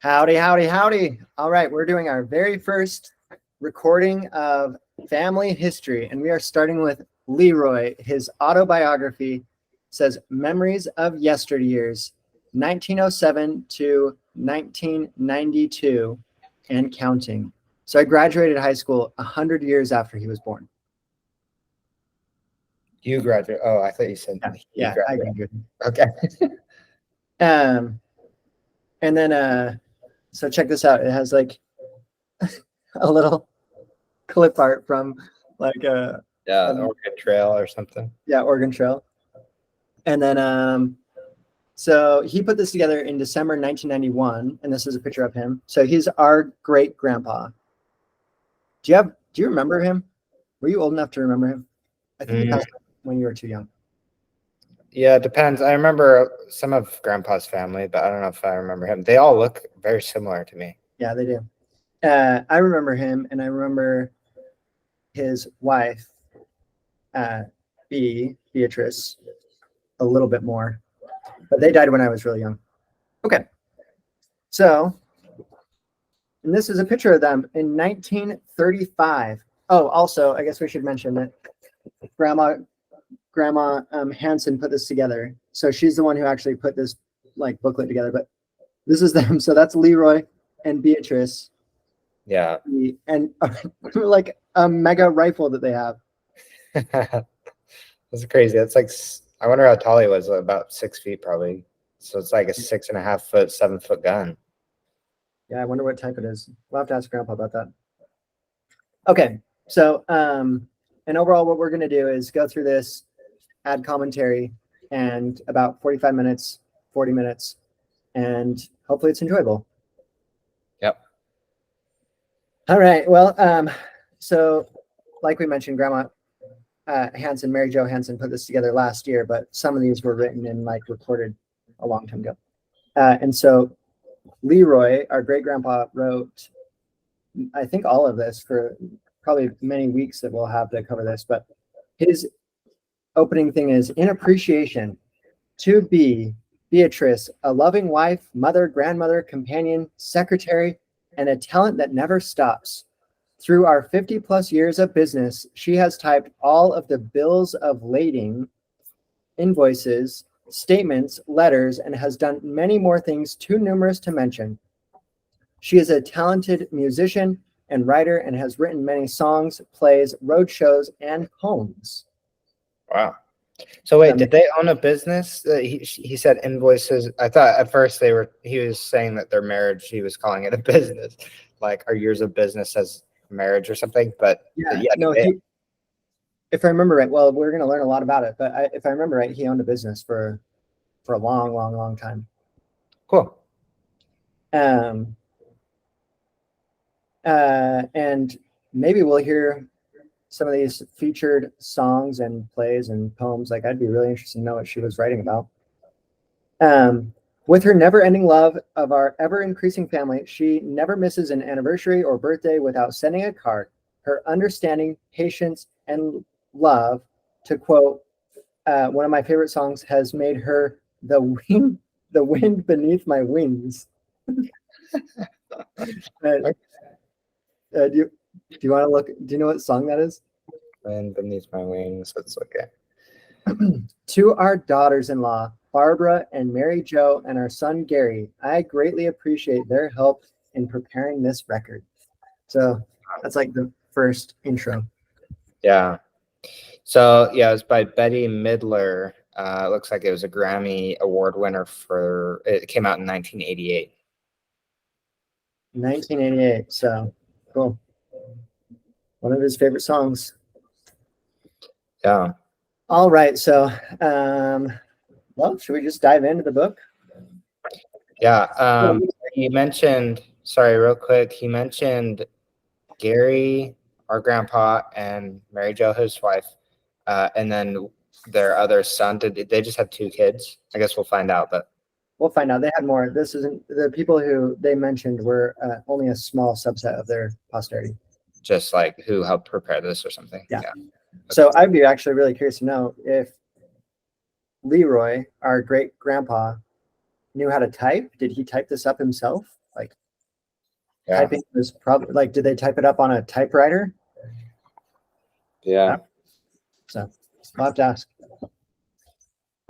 Howdy, howdy, howdy. All right, we're doing our very first recording of family history, and we are starting with LeRoy. His autobiography says Memories of Yesteryears, 1907 to 1992 and counting. So I graduated high school 100 years after he was born. You graduated. Oh, I thought you said Yeah, I graduated. graduated. Okay. And then so check this out. It has like a little clip art from like Oregon Trail or something. Yeah, Oregon Trail. And then so he put this together in December 1991, and this is a picture of him. So he's our great grandpa. Do you remember him? Were you old enough to remember him? I think he passed when you were too young. Yeah, it depends. I remember some of Grandpa's family, but I don't know if I remember him. They all look very similar to me. Yeah, they do. I remember him, and I remember his wife, Beatrice, a little bit more. But they died when I was really young. Okay. So, and this is a picture of them in 1935. Oh, also, I guess we should mention that Grandma Hansen put this together. So she's the one who actually put this like booklet together. But this is them. So that's LeRoy and Beatrice. Yeah. And like a mega rifle that they have. That's crazy. That's like, I wonder how tall he was. About 6 feet, probably. So it's like a 6.5 foot, 7 foot gun. Yeah, I wonder what type it is. We'll have to ask Grandpa about that. Okay, so and overall, what we're going to do is go through this, add commentary, and about 45 minutes, 40 minutes, and hopefully it's enjoyable. Yep. All right. Well, so like we mentioned, Grandma Hansen, Mary Jo Hansen, put this together last year, but some of these were written and like recorded a long time ago. And so LeRoy, our great grandpa, wrote, I think, all of this for probably many weeks that we'll have to cover this. But his opening thing is, in appreciation to Beatrice, a loving wife, mother, grandmother, companion, secretary, and a talent that never stops. Through our 50+ years of business, she has typed all of the bills of lading, invoices, statements, letters, and has done many more things too numerous to mention. She is a talented musician and writer and has written many songs, plays, road shows, and poems. Wow. So wait, did they own a business? He said invoices. I thought at first he was saying that their marriage, he was calling it a business, like our years of business as marriage or something. But no, if I remember right, well, we're going to learn a lot about it, but if I remember right, he owned a business for a long, long, long time. Cool. And maybe we'll hear some of these featured songs and plays and poems. Like, I'd be really interested to know what she was writing about. With her never-ending love of our ever-increasing family, she never misses an anniversary or birthday without sending a card. Her understanding, patience, and love, to quote one of my favorite songs, has made her the wind beneath my wings. Do you want to look? Do you know what song that is? Wind beneath my wings. That's okay. To our daughters-in-law, Barbara and Mary Jo, and our son Gary, I greatly appreciate their help in preparing this record. So that's like the first intro. Yeah. So yeah, it was by Betty Midler. It looks like it was a Grammy Award winner it came out in 1988. 1988. So cool. One of his favorite songs. Yeah. All right. So, well, should we just dive into the book? Yeah. He mentioned, sorry, real quick. He mentioned Gary, our grandpa, and Mary Jo, his wife, and then their other son. Did they just have 2 kids? I guess we'll find out, but we'll find out. They had more. This isn't the people who they mentioned were only a small subset of their posterity. Just like who helped prepare this or something. Yeah. So I'd be actually really curious to know if LeRoy, our great grandpa, knew how to type. Did he type this up himself? Yeah. Typing was probably like, did they type it up on a typewriter? Yeah. So I'll have to ask.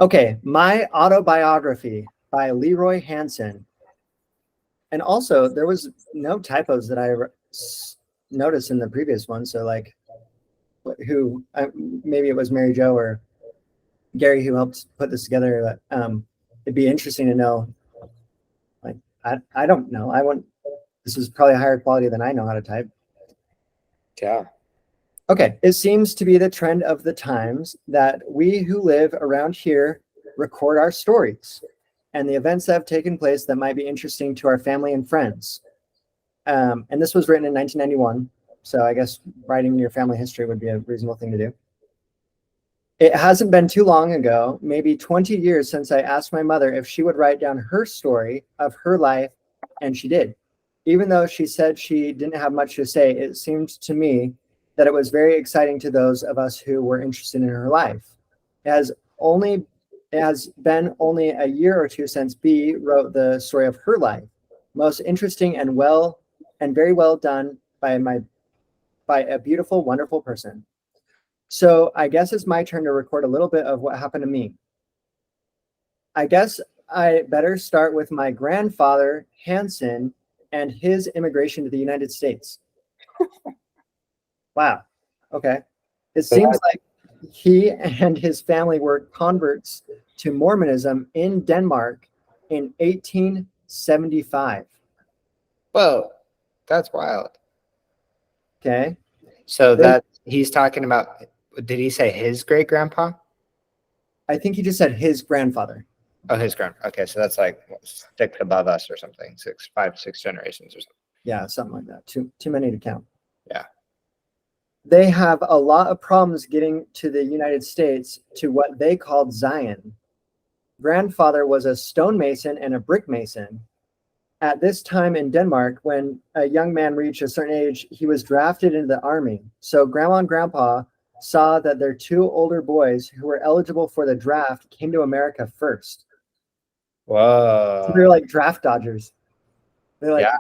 Okay, My Autobiography by LeRoy Hansen. And also, there was no typos that I noticed in the previous one. So, like, who maybe it was Mary Jo or Gary who helped put this together. It'd be interesting to know. Like, I don't know. I want this is probably higher quality than I know how to type. Yeah. Okay, it seems to be the trend of the times that we who live around here record our stories and the events that have taken place that might be interesting to our family and friends. And this was written in 1991, so I guess writing your family history would be a reasonable thing to do. It hasn't been too long ago, maybe 20 years, since I asked my mother if she would write down her story of her life, and she did. Even though she said she didn't have much to say, it seemed to me that it was very exciting to those of us who were interested in her life. It has been only a year or two since B wrote the story of her life. Most interesting and very well done by a beautiful, wonderful person. So I guess it's my turn to record a little bit of what happened to me. I guess I better start with my grandfather, Hansen, and his immigration to the United States. Wow. Okay. It seems like he and his family were converts to Mormonism in Denmark in 1875. Whoa, that's wild. Okay. So that he's talking about, did he say his great grandpa? I think he just said his grandfather. Oh, his grandpa. Okay, so that's like 6 above us or something, 5, 6 generations or something. Yeah, something like that. Too many to count. Yeah. They have a lot of problems getting to the United States to what they called Zion. Grandfather was a stonemason and a brick mason. At this time in Denmark, when a young man reached a certain age, he was drafted into the army. So grandma and grandpa saw that their 2 older boys who were eligible for the draft came to America first. Whoa. So they're like draft dodgers. They like Yeah.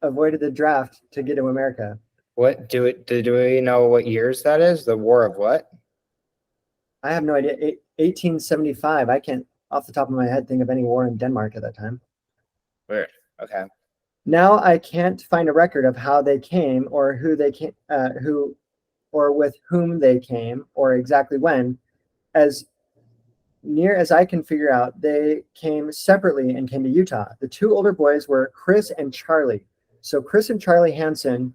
avoided the draft to get to America. What do we know what years that is? The War of what? I have no idea. 1875. I can't, off the top of my head, think of any war in Denmark at that time. Weird. Okay. Now I can't find a record of how they came or who they came, or with whom they came, or exactly when. As near as I can figure out, they came separately and came to Utah. The 2 older boys were Chris and Charlie. So Chris and Charlie Hansen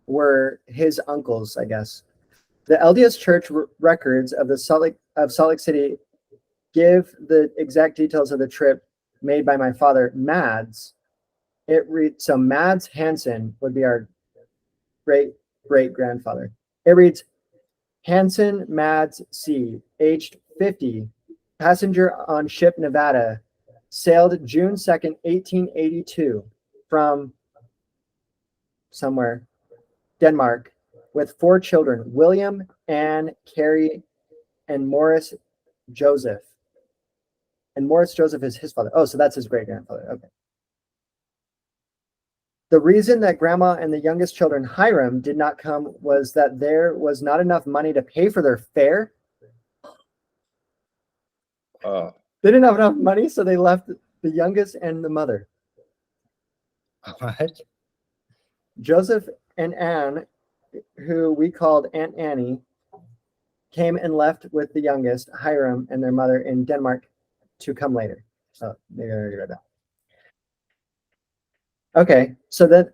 were his uncles, I guess. The LDS Church records of Salt Lake City give the exact details of the trip made by my father, Mads. So Mads Hansen would be our great grandfather. It reads, Hansen Mads C., aged 50, passenger on ship Nevada, sailed June 2nd, 1882, from somewhere, Denmark, with 4 children, William, Anne, Carrie, and Morris Joseph. And Morris Joseph is his father. Oh, so that's his great grandfather. Okay. The reason that grandma and the youngest children, Hiram, did not come was that there was not enough money to pay for their fare. Oh. They didn't have enough money, so they left the youngest and the mother. What? Joseph and Anne, who we called Aunt Annie, came and left with the youngest, Hiram, and their mother in Denmark to come later. Oh, maybe I already read that. Okay, so that,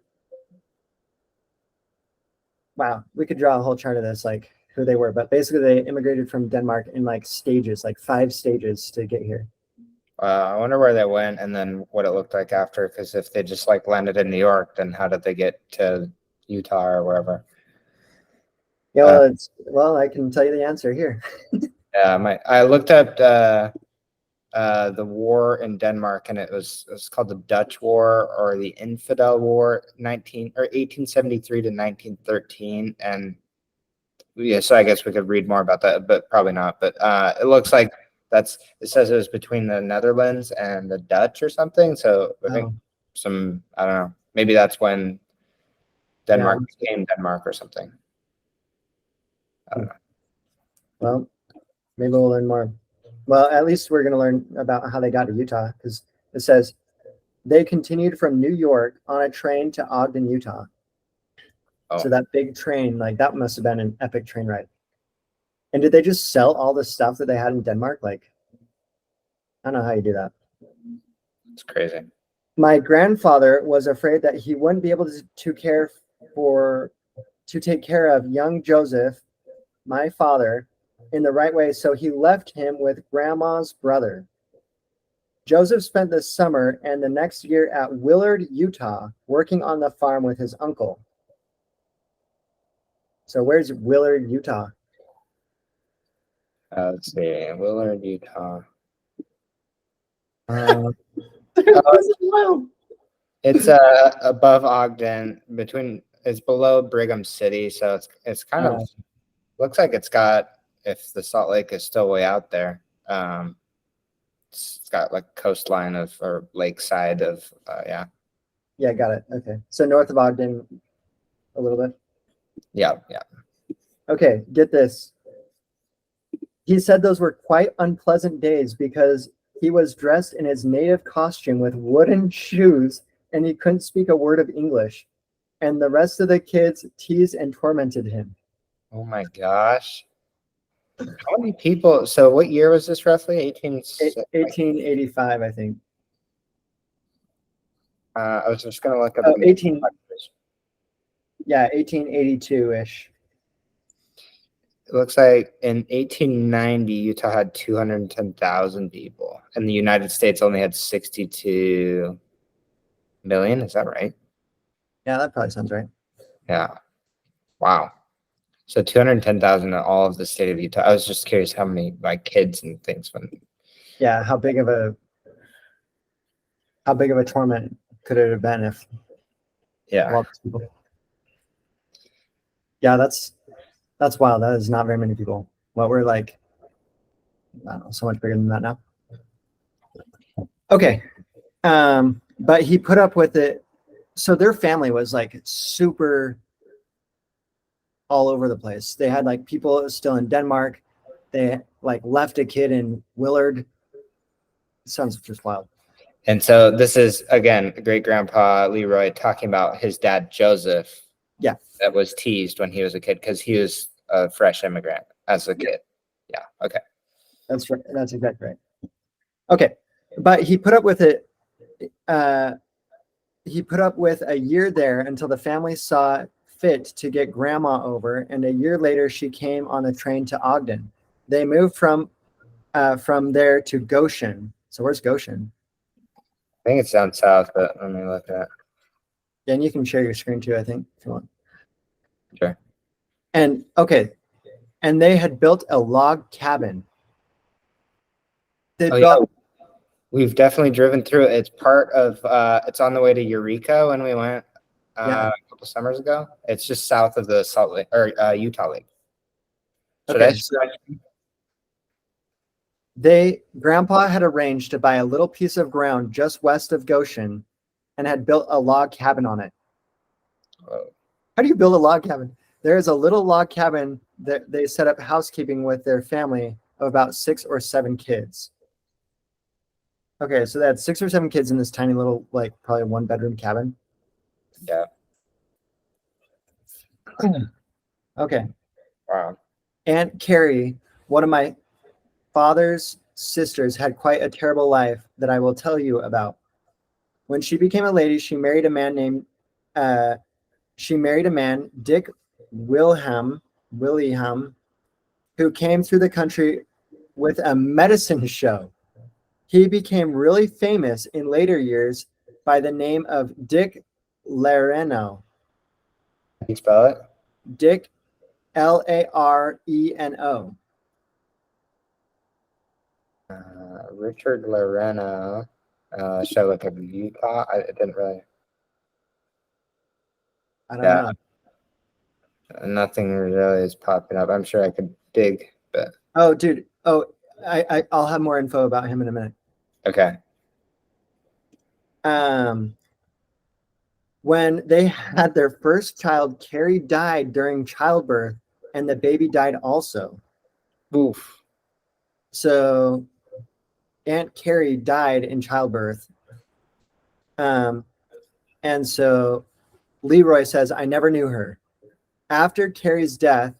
wow, we could draw a whole chart of this, like who they were, but basically they immigrated from Denmark in like stages, like 5 stages to get here. I wonder where they went and then what it looked like after, because if they just like landed in New York, then how did they get to Utah or wherever? Yeah, well, I can tell you the answer here. Yeah, I looked up the war in Denmark, and it was called the Dutch War or the Infidel War, 1873 to 1913, and yeah, so I guess we could read more about that, but probably not. But it looks like it says it was between the Netherlands and the Dutch or something. So I think Oh, I don't know, maybe that's when yeah. Denmark became Denmark or something. I don't know. Well, maybe we'll learn more. Well, at least we're going to learn about how they got to Utah because it says they continued from New York on a train to Ogden, Utah. So Oh, that big train, like that must have been an epic train ride. And did they just sell all the stuff that they had in Denmark? Like, I don't know how you do that. it's crazy. My grandfather was afraid that he wouldn't be able for to take care of young Joseph, my father, in the right way, so he left him with grandma's brother. Joseph spent the summer and the next year at Willard, Utah, working on the farm with his uncle. So where's Willard, Utah? Let's see, Willard, Utah. It's above Ogden, it's below Brigham City, so it's kind of looks like it's got, if the Salt Lake is still way out there, it's got like coastline of or lakeside of yeah. Yeah, got it. Okay. So north of Ogden a little bit. Yeah. Okay, get this. He said those were quite unpleasant days because he was dressed in his native costume with wooden shoes and he couldn't speak a word of English. And the rest of the kids teased and tormented him. Oh my gosh. How many people? So what year was this roughly? 1885, I think. I was just gonna look up Oh, the 18, yeah, 1882-ish. It looks like in 1890, Utah had 210,000 people, and the United States only had 62 million. Is that right? Yeah, that probably sounds right. Yeah. Wow. So 210,000 in all of the state of Utah. I was just curious how many like kids and things when. Yeah, how big of a torment could it have been if Yeah. all these people? Yeah, that's wild. That is not very many people. Well, we're like, I don't know, so much bigger than that now. Okay. But he put up with it. So their family was like super all over the place. They had like people still in Denmark. They like left a kid in Willard. It sounds just wild. And so this is again great grandpa LeRoy talking about his dad Joseph. Yeah. That was teased when he was a kid because he was a fresh immigrant as a kid. Yeah. Okay. That's right. That's exactly right. Okay. But he put up with it. He put up with a year there until the family saw fit to get grandma over, and a year later she came on the train to Ogden. They moved from there to Goshen. So where's Goshen? I think it's down south, but let me look at. Yeah, and you can share your screen too, I think, if you want. Sure. And okay, and they had built a log cabin. They built. Yeah. We've definitely driven through it. It's part of. It's on the way to Eureka when we went a couple summers ago. It's just south of the Salt Lake or Utah Lake. Okay, so grandpa had arranged to buy a little piece of ground just west of Goshen and had built a log cabin on it. Whoa. How do you build a log cabin? There is a little log cabin that they set up housekeeping with their family of about 6 or 7 kids. Okay, so they had 6 or 7 kids in this tiny little, like probably 1-bedroom cabin. Yeah. Okay. Wow. Aunt Carrie, one of my father's sisters, had quite a terrible life that I will tell you about. When she became a lady, she married a man, Dick Wilhelm, who came through the country with a medicine show. He became really famous in later years by the name of Dick Lareno. Can you spell it? Dick, Lareno. Richard Lorena. Show look at Utah. I didn't really. I don't know. Nothing really is popping up. I'm sure I could dig, but Oh, dude. Oh, I'll have more info about him in a minute. Okay. When they had their first child, Carrie died during childbirth, and the baby died also. Oof. So Aunt Carrie died in childbirth. And so LeRoy says, I never knew her. After Carrie's death,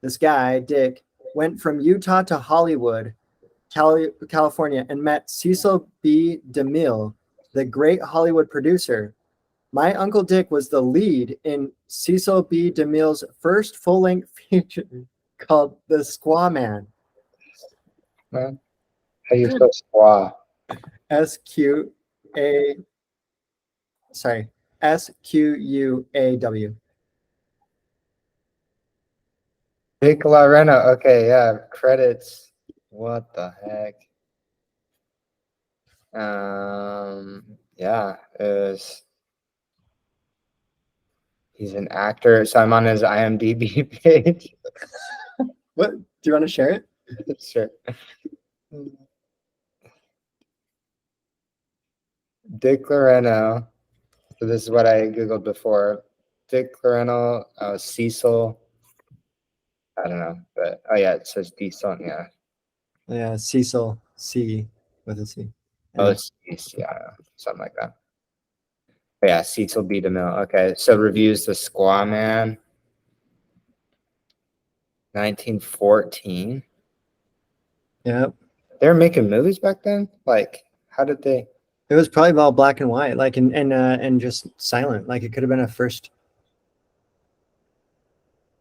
this guy, Dick, went from Utah to Hollywood, California, and met Cecil B. DeMille, the great Hollywood producer. My Uncle Dick was the lead in Cecil B. DeMille's first full-length feature called The Squaw Man. Man. How you spell squaw? S-Q-A, sorry, S-Q-U-A-W. Dick LaRena. Okay, yeah. Credits. What the heck? Yeah, he's an actor. So I'm on his IMDb page. What? Do you want to share it? Sure. Dick Loreno. So this is what I Googled before. Dick Loreno, Cecil. I don't know, but oh yeah, it says Diesel. Yeah. Yeah, Cecil C with a C. Oh, Anyway. it's yeah, I don't know, something like that. But yeah, Cecil B. DeMille. Okay, so reviews The Squaw Man, 1914. Yep. They were making movies back then. Like, how did they? It was probably all black and white, like and just silent. Like it could have been a first.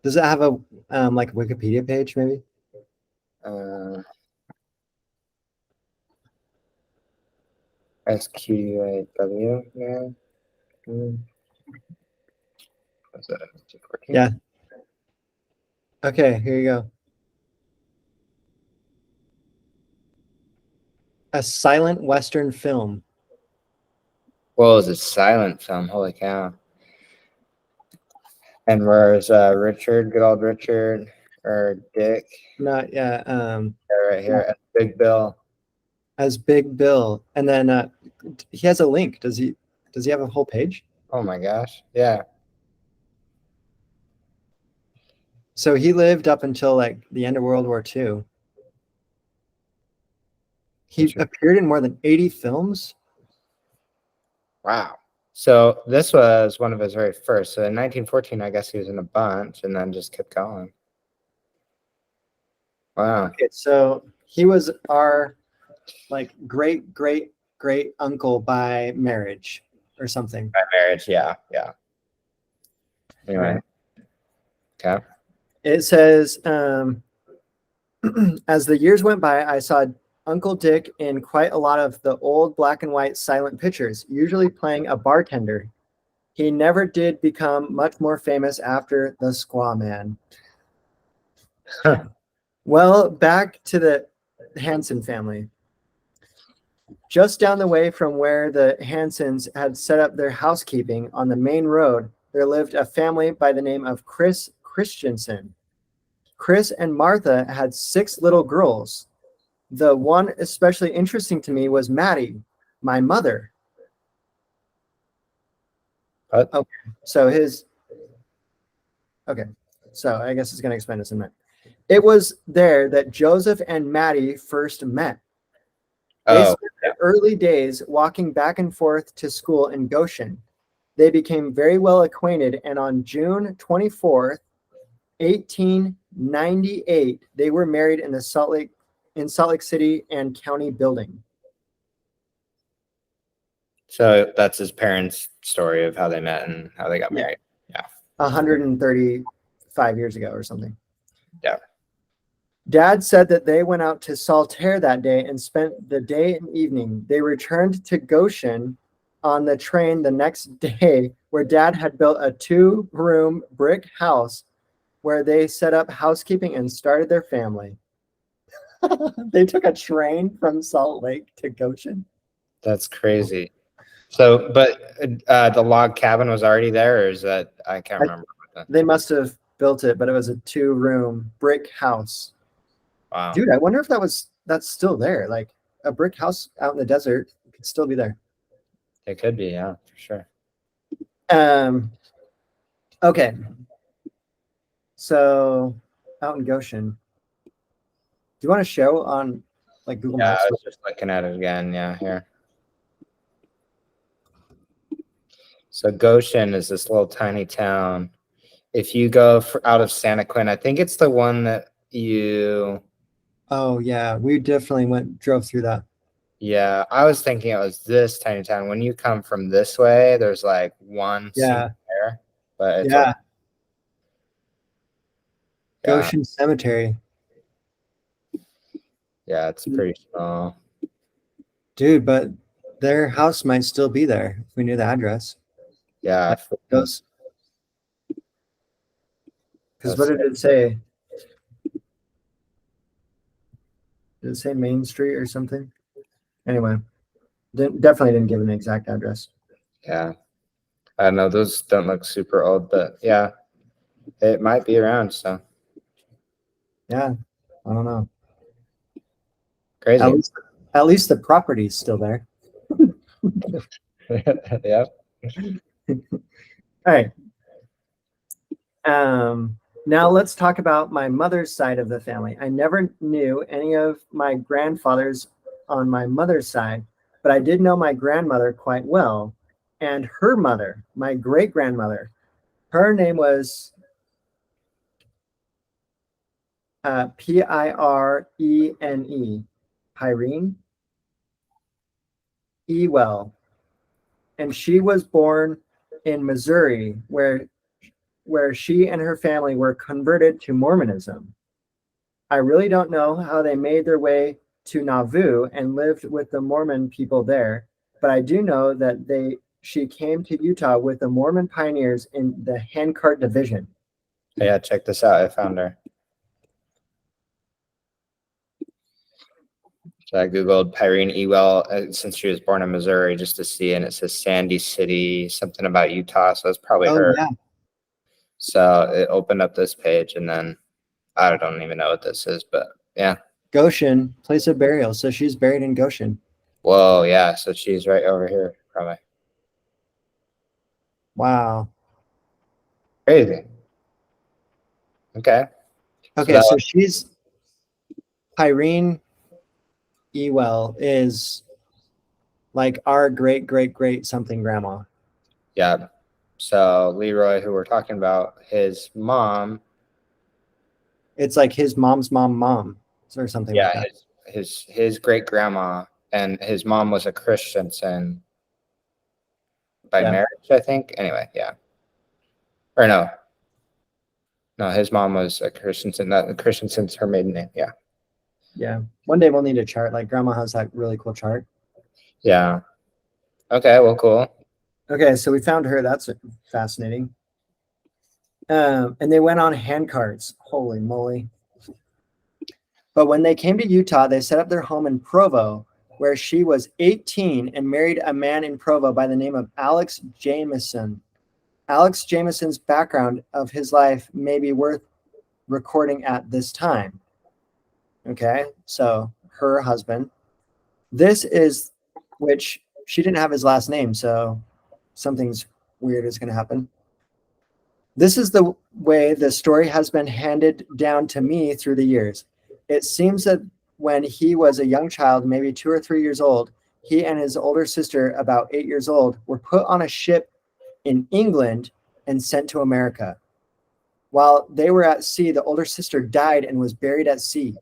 Does it have a like Wikipedia page maybe? SQAW. Yeah. Was that 1914? Yeah. Okay, here you go. A silent Western film. Well, it was a silent film. Holy cow. And where's Richard, good old Richard, or Dick? Not yeah. Right here, Big Bill. As Big Bill, and then he has a link. Does he have a whole page? Oh my gosh, yeah. So he lived up until like the end of World War II. He appeared in more than 80 films. Wow. So this was one of his very first. So in 1914, I guess he was in a bunch and then just kept going. Wow. Okay, so he was our like great uncle by marriage or something. By marriage, yeah. Anyway. Okay. It says, as the years went by, I saw Uncle Dick in quite a lot of the old black and white silent pictures, usually playing a bartender. He never did become much more famous after The Squaw Man. Huh. Well, back to the Hansen family. Just down the way from where the Hansens had set up their housekeeping on the main road, there lived a family by the name of Chris Christensen. Chris and Martha had 6 little girls. The one especially interesting to me was Maddie, my mother. What? Okay, so I guess it's going to explain this in a minute. It was there that Joseph and Maddie first met. They spent the early days walking back and forth to school in Goshen. They became very well acquainted, and on June 24th, 1898, they were married in Salt Lake City and County building. So that's his parents' story of how they met and how they got married. Yeah. 135 years ago or something. Yeah. Dad said that they went out to Saltaire that day and spent the day and evening. They returned to Goshen on the train the next day, where Dad had built a 2-room brick house where they set up housekeeping and started their family. They took a train from Salt Lake to Goshen. That's crazy. So, but the log cabin was already there, or is that, I can't remember. They must have built it, but it was a 2-room brick house. Wow. Dude, I wonder if that was that's still there. Like a brick house out in the desert could still be there. It could be, yeah, for sure. Okay. So out in Goshen, do you want to show on like Google Yeah, Maps? I was just looking at it again. Yeah, here. So Goshen is this little tiny town. If you go out of Santa Quinn, I think it's the one that you. Oh yeah, we definitely drove through that. Yeah, I was thinking it was this tiny town. When you come from this way, there's like one Yeah, single there, but it's yeah. yeah, Goshen Cemetery, yeah, it's pretty small. dude. But their house might still be there if we knew the address. Yeah, Like those, because what that's did it say? Did it say Main Street or something? Anyway, definitely didn't give an exact address. yeah. I don't know. Those don't look super old, but yeah, it might be around. So Yeah, I don't know. At crazy. least, at least the property's still there. Yeah. All right. Now let's talk about my mother's side of the family. I never knew any of my grandfathers on my mother's side, but I did know my grandmother quite well, and her mother, my great grandmother. Her name was Pirene, Pyrene Ewell, and she was born in Missouri, where she and her family were converted to Mormonism. I really don't know how they made their way to Nauvoo and lived with the Mormon people there, but I do know that she came to Utah with the Mormon pioneers in the handcart division. Yeah, check this out. I found her. So I Googled Pyrene Ewell since she was born in Missouri just to see, and it says Sandy City, something about Utah. So it's probably Oh her. yeah, So it opened up this page, and then I don't even know what this is, but yeah. Goshen, place of burial. So she's buried in Goshen. Whoa, yeah. So she's right over here, probably. Wow. Crazy. Okay. So Okay, that so was, she's Irene Ewell is like our great great great something grandma. yeah. So LeRoy, who we're talking about, his mom, It's like his mom's mom or something like yeah, that. his great grandma, and his mom was a Christensen by Yeah, marriage, I think. Anyway, yeah. Or no, his mom was a Christensen. That Christensen's her maiden name. Yeah, yeah. One day we'll need a chart. Like grandma has that really cool chart. yeah. Okay, well, cool. Okay, so we found her. That's fascinating. And they went on handcarts. Holy moly. But when they came to Utah, they set up their home in Provo, where she was 18 and married a man in Provo by the name of Alex Jameson. Alex Jameson's background of his life may be worth recording at this time. Okay, so her husband. This is which she didn't have his last name, so something's weird is going to happen. This is the way the story has been handed down to me through the years. It seems that when he was a young child, maybe 2 or 3 years old, he and his older sister, about 8 years old, were put on a ship in England and sent to America. While they were at sea, the older sister died and was buried at sea.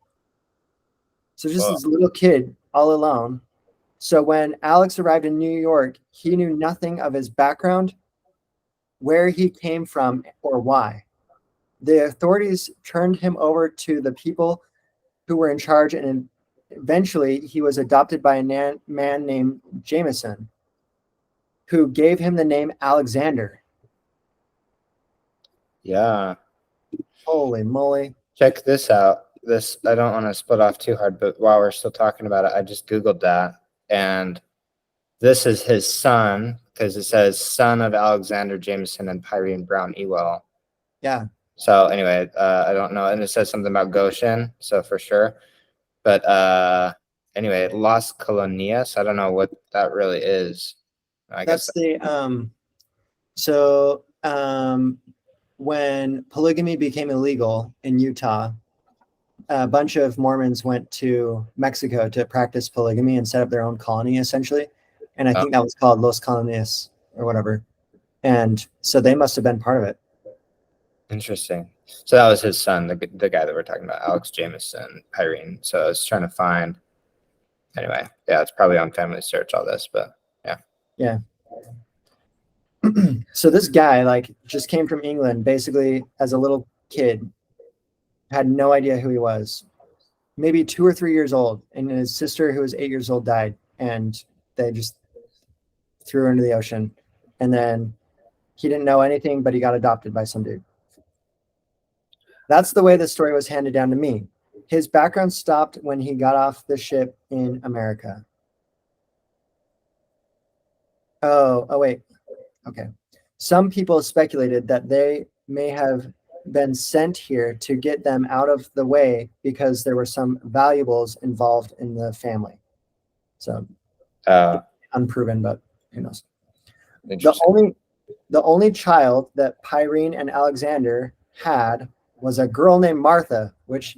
So just Well, this little kid all alone. So when Alex arrived in New York, he knew nothing of his background, where he came from, or why. The authorities turned him over to the people who were in charge, and eventually he was adopted by a man named Jameson, who gave him the name Alexander. yeah. Holy moly. Check this out. This I don't want to split off too hard, but while we're still talking about it, I just Googled that, and this is his son because it says son of Alexander Jameson and Pyrene Brown Ewell. Yeah. So anyway, I don't know, and it says something about Goshen, so for sure. But anyway, Las Colonias. I don't know what that really is. I guess That's the so when polygamy became illegal in Utah, a bunch of Mormons went to Mexico to practice polygamy and set up their own colony, essentially. And I think that was called Los Colonias or whatever. And so they must have been part of it. interesting. So that was his son, the guy that we're talking about, Alex Jameson, Pyrene. So I was trying to find. Anyway, yeah, it's probably on Family Search, all this, but yeah. Yeah. So this guy like just came from England basically as a little kid, had no idea who he was, maybe 2 or 3 years old, and his sister who was 8 years old died, and they just threw her into the ocean. And then he didn't know anything, but he got adopted by some dude. That's the way the story was handed down to me. His background stopped when he got off the ship in America. Oh wait. Okay. Some people speculated that they may have been sent here to get them out of the way because there were some valuables involved in the family. So unproven, but who knows? The only child that Pyrene and Alexander had was a girl named Martha, which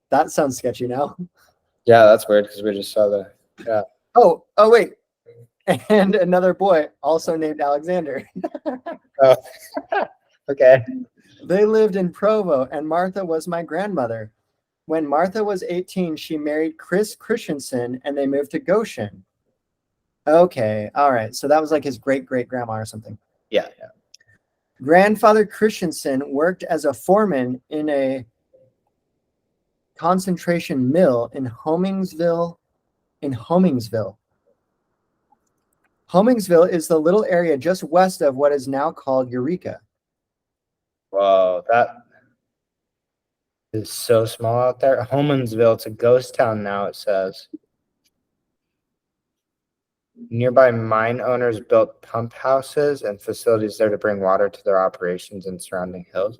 that sounds sketchy now. Yeah, that's weird because we just saw the. Yeah. Oh wait. And another boy also named Alexander. Oh, okay. They lived in Provo, and Martha was my grandmother. When Martha was 18, she married Chris Christensen, and they moved to Goshen. Okay, all right. So that was like his great-great-grandma or something. Yeah. Grandfather Christensen worked as a foreman in a concentration mill in Homingsville. Homingsville is the little area just west of what is now called Eureka. Whoa, that is so small out there. Homansville, it's a ghost town now, it says. Nearby mine owners built pump houses and facilities there to bring water to their operations in surrounding hills.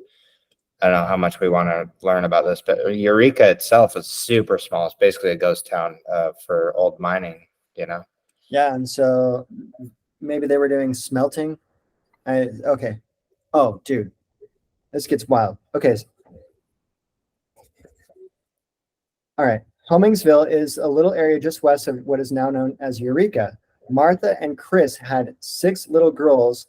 I don't know how much we want to learn about this, but Eureka itself is super small. It's basically a ghost town for old mining, you know? Yeah, and so maybe they were doing smelting. Okay. Oh, dude, this gets wild. Okay. All right. Homingsville is a little area just west of what is now known as Eureka. Martha and Chris had 6 little girls,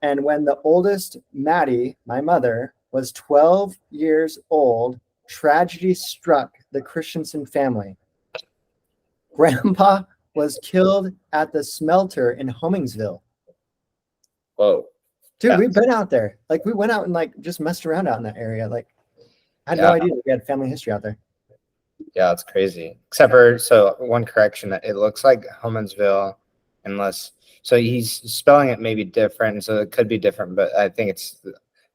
and when the oldest, Maddie, my mother, was 12 years old, tragedy struck the Christensen family. Grandpa was killed at the smelter in Homingsville. Whoa. Dude, we've been out there. Like, we went out and like just messed around out in that area. Like, I had no idea we had family history out there. Yeah, it's crazy. Except for, so one correction, it looks like Homansville, unless, so he's spelling it maybe different, so it could be different, but I think it's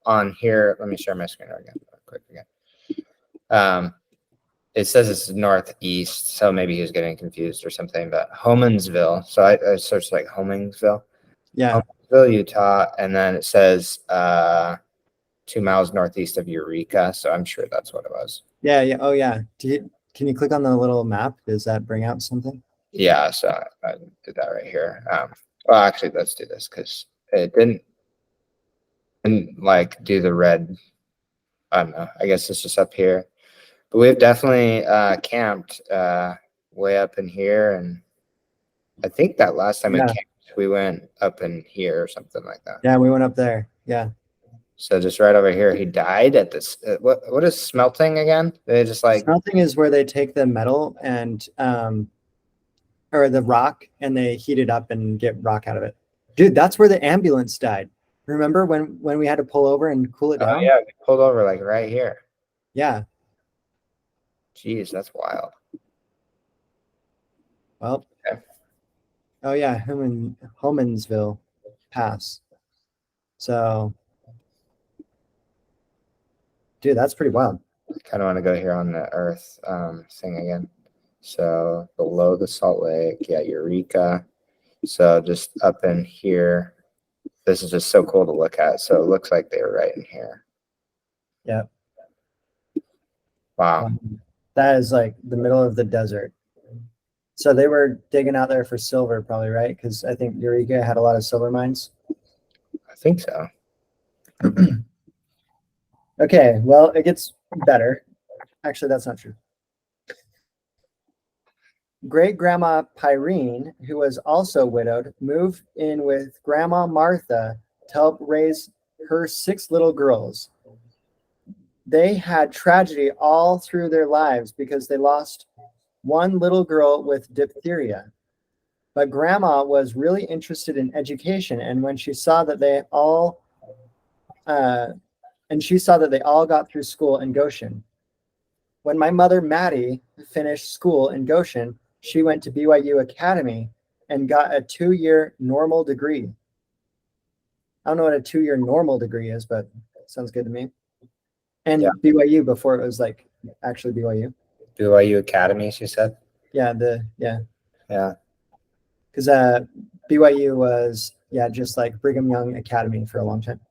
on here. Let me share my screen again, quick again. It says it's northeast, so maybe he was getting confused or something, but Homansville. So I searched like Homingsville. Yeah. Homansville, Utah, and then it says 2 miles northeast of Eureka, so I'm sure that's what it was. Yeah. Oh, yeah. Can you click on the little map? Does that bring out something? Yeah, so I did that right here. Well, actually, let's do this because it didn't like do the red. I don't know. I guess it's just up here. But we've definitely camped way up in here, and I think that last time we camped, we went up in here or something like that. Yeah, we went up there. Yeah. So just right over here, he died at this. What is smelting again? They just like smelting is where they take the metal and or the rock and they heat it up and get rock out of it. Dude, that's where the ambulance died. Remember when we had to pull over and cool it down? Oh yeah, we pulled over like right here. Yeah. Jeez, that's wild. Well. Okay. Oh yeah, Homansville Pass. So, dude, that's pretty wild. I kind of want to go here on the Earth thing again. So below the Salt Lake, yeah, Eureka. So just up in here. This is just so cool to look at. So it looks like they were right in here. Yeah. Wow. That is like the middle of the desert. So they were digging out there for silver, probably, right? Because I think Eureka had a lot of silver mines. I think so. Okay, well, it gets better. Actually, that's not true. Great Grandma Pyrene, who was also widowed, moved in with Grandma Martha to help raise her 6 little girls. They had tragedy all through their lives because they lost one little girl with diphtheria. But Grandma was really interested in education, and when she saw that they all got through school in Goshen. When my mother Maddie finished school in Goshen, she went to BYU Academy and got a 2-year normal degree. I don't know what a 2-year normal degree is, but sounds good to me. And Yeah. BYU before it was like actually BYU. BYU Academy, she said. Yeah, Yeah. Because BYU was just like Brigham Young Academy for a long time.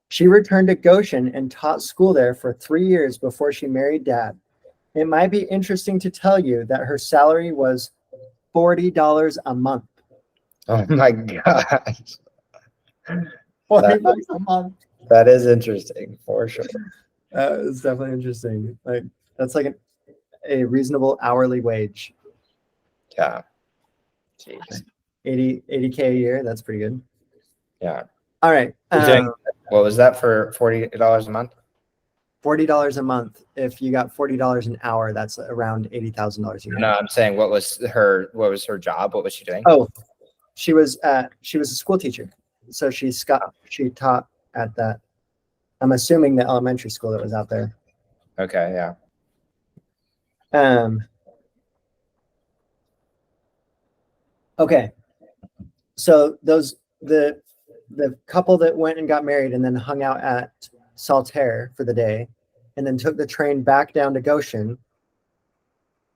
She returned to Goshen and taught school there for 3 years before she married Dad. It might be interesting to tell you that her salary was $40 a month. Oh my gosh. $40 a month. That is interesting for sure. It's definitely interesting. Like that's like a reasonable hourly wage. Yeah. Jeez. 80K a year. That's pretty good. Yeah. All right. What was that for $40 a month? $40 a month. If you got $40 an hour, that's around $80,000 a year. No, I'm saying what was her job? What was she doing? Oh, she was a school teacher. So she taught at that. I'm assuming the elementary school that was out there. Okay, yeah. Okay. So the couple that went and got married and then hung out at Saltaire for the day and then took the train back down to Goshen.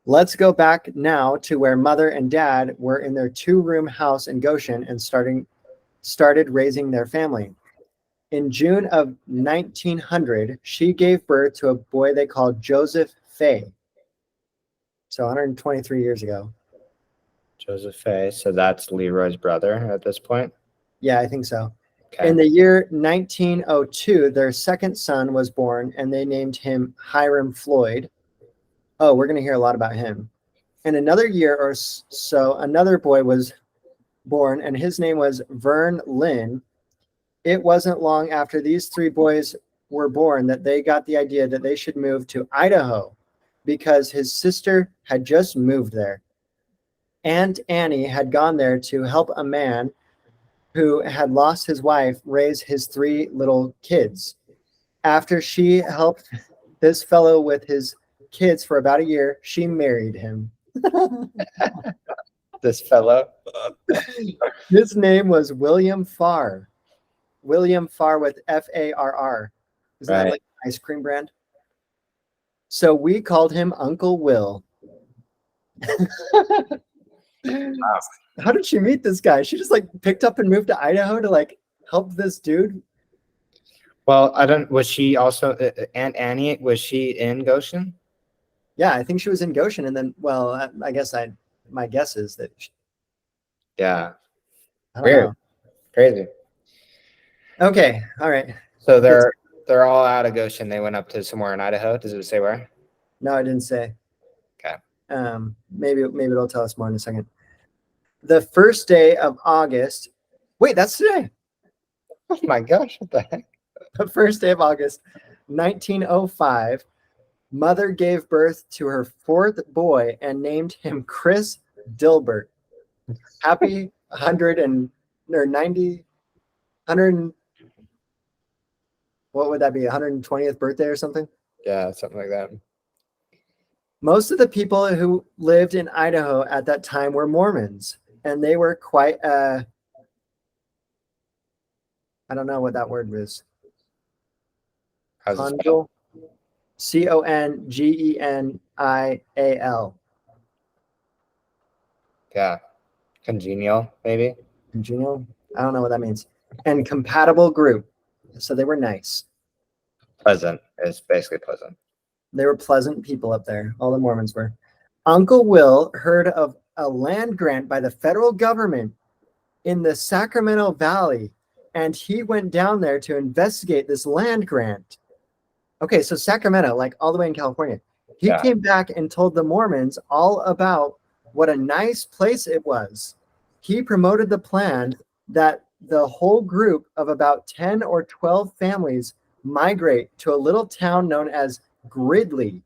Let's go back now to where Mother and Dad were in their 2-room house in Goshen and started raising their family. In June of 1900, she gave birth to a boy they called Joseph Fay. So 123 years ago. Joseph Fay. So that's LeRoy's brother at this point? Yeah, I think so. Okay. In the year 1902, their second son was born, and they named him Hiram Floyd. Oh, we're going to hear a lot about him. In another year or so, another boy was born, and his name was Vern Lynn. It wasn't long after these 3 boys were born that they got the idea that they should move to Idaho because his sister had just moved there. Aunt Annie had gone there to help a man who had lost his wife raise his 3 little kids. After she helped this fellow with his kids for about a year, she married him. This fellow? His name was William Farr. William Farr with Farr. Isn't that like an ice cream brand? So we called him Uncle Will. Wow. How did she meet this guy? She just like picked up and moved to Idaho to like help this dude. Well, was she also Aunt Annie? Was she in Goshen? Yeah, I think she was in Goshen, and then, well, I guess my guess is that. Yeah. I don't know. Crazy. Okay, all right. So they're all out of Goshen. They went up to somewhere in Idaho. Does it say where? No, I didn't say. Okay. Maybe it'll tell us more in a second. The first day of August. Wait, that's today. Oh my gosh! What the heck? The first day of August, 1905. Mother gave birth to her 4th boy and named him Chris Dilbert. Happy 100 what would that be? 120th birthday or something? Yeah, something like that. Most of the people who lived in Idaho at that time were Mormons, and they were quite I don't know what that word is. Congal. Congenial. Yeah. Congenial, maybe. Congenial. I don't know what that means. And compatible group. So they were nice. Pleasant. It's basically pleasant. They were pleasant people up there. All the Mormons were. Uncle Will heard of a land grant by the federal government in the Sacramento Valley, and he went down there to investigate this land grant. Okay, so Sacramento, like all the way in California. He Yeah. came back and told the Mormons all about what a nice place it was. He promoted the plan that the whole group of about 10 or 12 families migrate to a little town known as Gridley,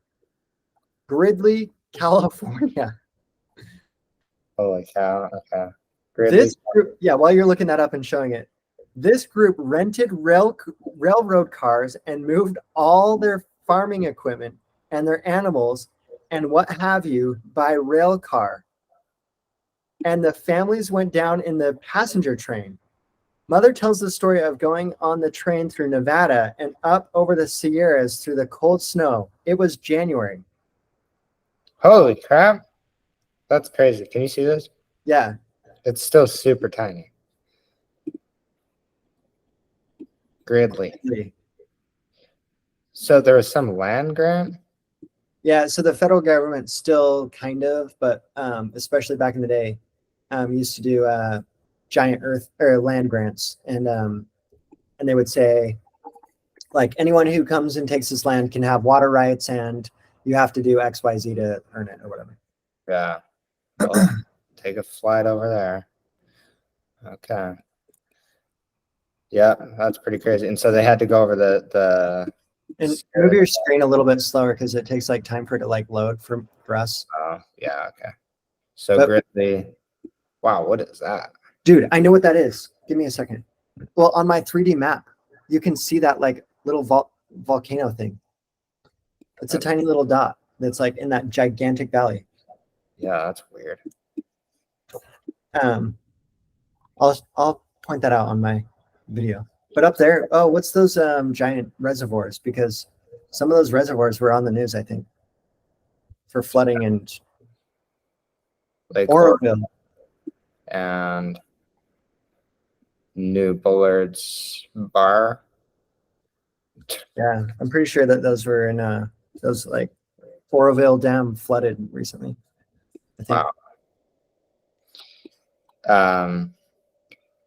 California. Holy cow. Okay. Gridley. This group, yeah, while you're looking that up and showing it, this group rented railroad cars and moved all their farming equipment and their animals and what have you by rail car. And the families went down in the passenger train. Mother tells the story of going on the train through Nevada and up over the Sierras through the cold snow. It was January. Holy crap. That's crazy. Can you see this? Yeah. It's still super tiny. Gridley. So there was some land grant? Yeah, so the federal government still kind of, but especially back in the day, used to do giant earth or land grants, and they would say, like, anyone who comes and takes this land can have water rights, and you have to do X, Y, Z to earn it or whatever. Yeah. Well, take a flight over there. Okay. Yeah, that's pretty crazy. And so they had to go over the And move your screen a little bit slower because it takes like time for it to like load for us. Oh, yeah, okay. So But- Gridley. Wow, what is that? Dude, I know what that is. Give me a second. Well, on my 3D map, you can see that like little volcano thing. It's a tiny little dot that's like in that gigantic valley. Yeah, that's weird. I'll point that out on my video. But up there, oh, what's those giant reservoirs? Because some of those reservoirs were on the news, I think, for flooding and Lake Oroville. And New Bullard's Bar. Yeah, I'm pretty sure that those were in those like Oroville Dam flooded recently. I think. Wow.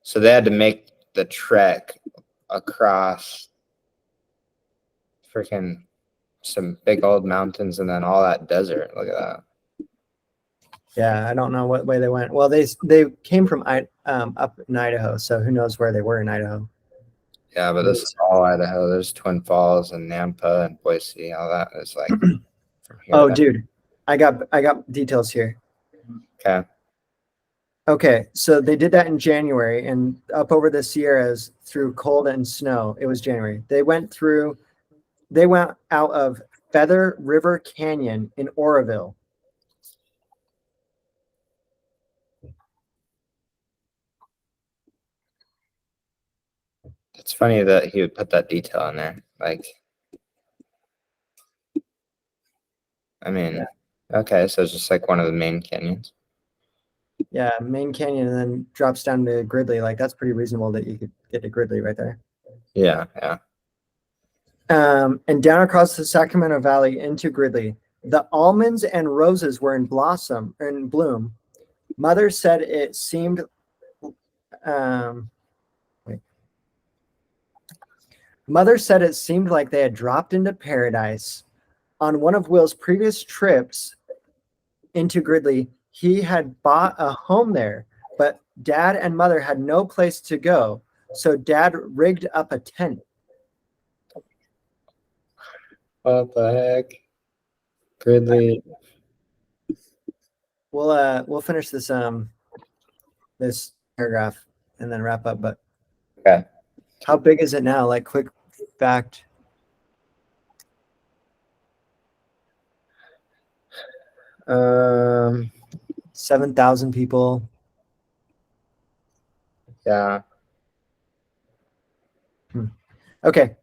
So they had to make the trek across freaking some big old mountains and then all that desert. Look at that. Yeah, I don't know what way they went. Well, they came from up in Idaho, so who knows where they were in Idaho. Yeah, but this is all Idaho. There's Twin Falls and Nampa and Boise. All that is like from here. Oh, dude, I got details here. Okay. Okay, so they did that in January and up over the Sierras through cold and snow. It was January. They went out of Feather River Canyon in Oroville. It's funny that he would put that detail in there. Like, I mean, Yeah. Okay, so it's just like one of the main canyons. Yeah, main canyon and then drops down to Gridley. Like that's pretty reasonable that you could get to Gridley right there. Yeah, yeah. And down across the Sacramento Valley into Gridley, the almonds and roses were in bloom. Mother said it seemed Mother said it seemed like they had dropped into paradise. On one of Will's previous trips into Gridley, he had bought a home there, but Dad and Mother had no place to go, so Dad rigged up a tent. What the heck? Gridley. We'll finish this this paragraph and then wrap up. But Okay. how big is it now? Like quick fact. Um. 7,000 people. Yeah. Okay.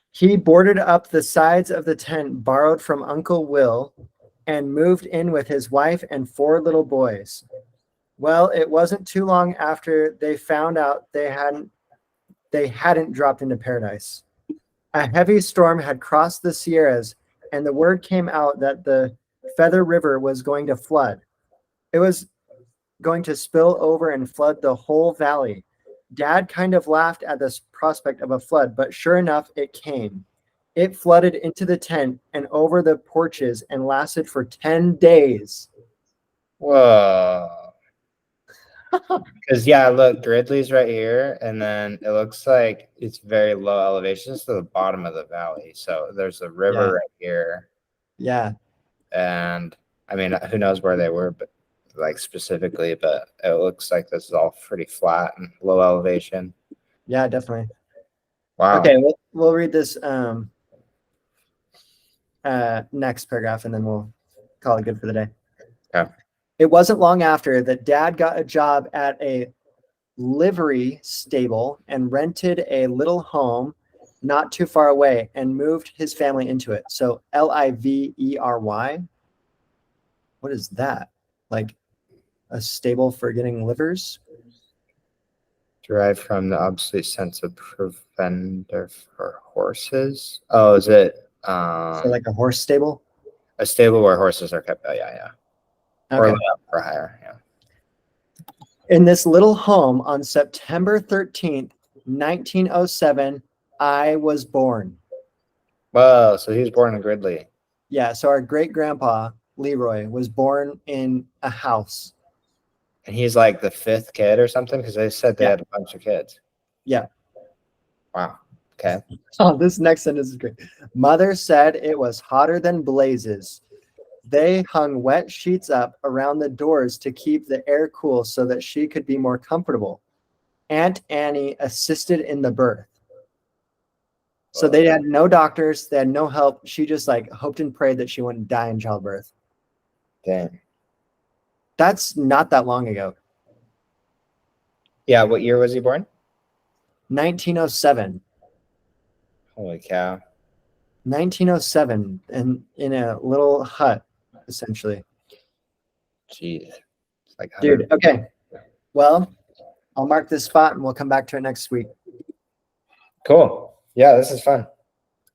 He boarded up the sides of the tent borrowed from Uncle Will and moved in with his wife and 4 little boys. Well, it wasn't too long after they found out they hadn't dropped into paradise. A heavy storm had crossed the Sierras and the word came out that the Feather River was going to flood. It was going to spill over and flood the whole valley. Dad kind of laughed at this prospect of a flood, but sure enough, it came. It flooded into the tent and over the porches and lasted for 10 days. Whoa. Because yeah, look, Gridley's right here, and then it looks like it's very low elevation. It's to the bottom of the valley. So there's a river right here. Yeah. And I mean, who knows where they were, but like specifically, but it looks like this is all pretty flat and low elevation. Yeah, definitely. Wow. Okay, we'll read this next paragraph and then we'll call it good for the day. Okay. It wasn't long after that Dad got a job at a livery stable and rented a little home not too far away and moved his family into it. So Livery. What is that? Like a stable for getting livers? Derived from the obsolete sense of provender for horses. Oh, is it So like a horse stable? a stable where horses are kept? Oh, yeah. Or Okay. let out for hire. Yeah. In this little home on September 13th, 1907, I was born. Whoa, so he was born in Gridley. Yeah, so our great grandpa, LeRoy, was born in a house. And he's like the fifth kid or something, because they said they had a bunch of kids. Yeah. Wow. Okay. Oh, this next sentence is great. Mother said it was hotter than blazes. They hung wet sheets up around the doors to keep the air cool so that she could be more comfortable. Aunt Annie assisted in the birth. So they had no doctors, they had no help. She just like hoped and prayed that she wouldn't die in childbirth. Dang. That's not that long ago. Yeah, what year was he born? 1907. Holy cow. 1907, and in a little hut, essentially. Jeez. It's like Dude, okay. Well, I'll mark this spot and we'll come back to it next week. Cool. Yeah, this is fun.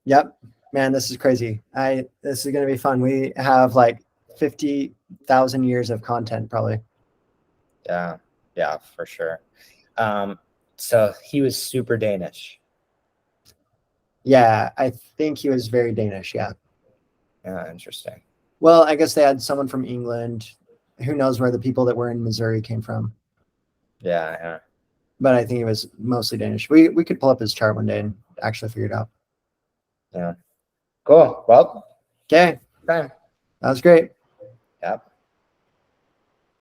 Yep. Man, this is crazy. This is gonna be fun. We have like 50,000 years of content probably. Yeah, for sure. So he was super Danish. Yeah, I think he was very Danish, yeah. Yeah, interesting. Well, I guess they had someone from England. Who knows where the people that were in Missouri came from? Yeah. But I think he was mostly Danish. We could pull up his chart one day and actually figure it out. Yeah. Cool. Well, Okay. time. That was great. Yep.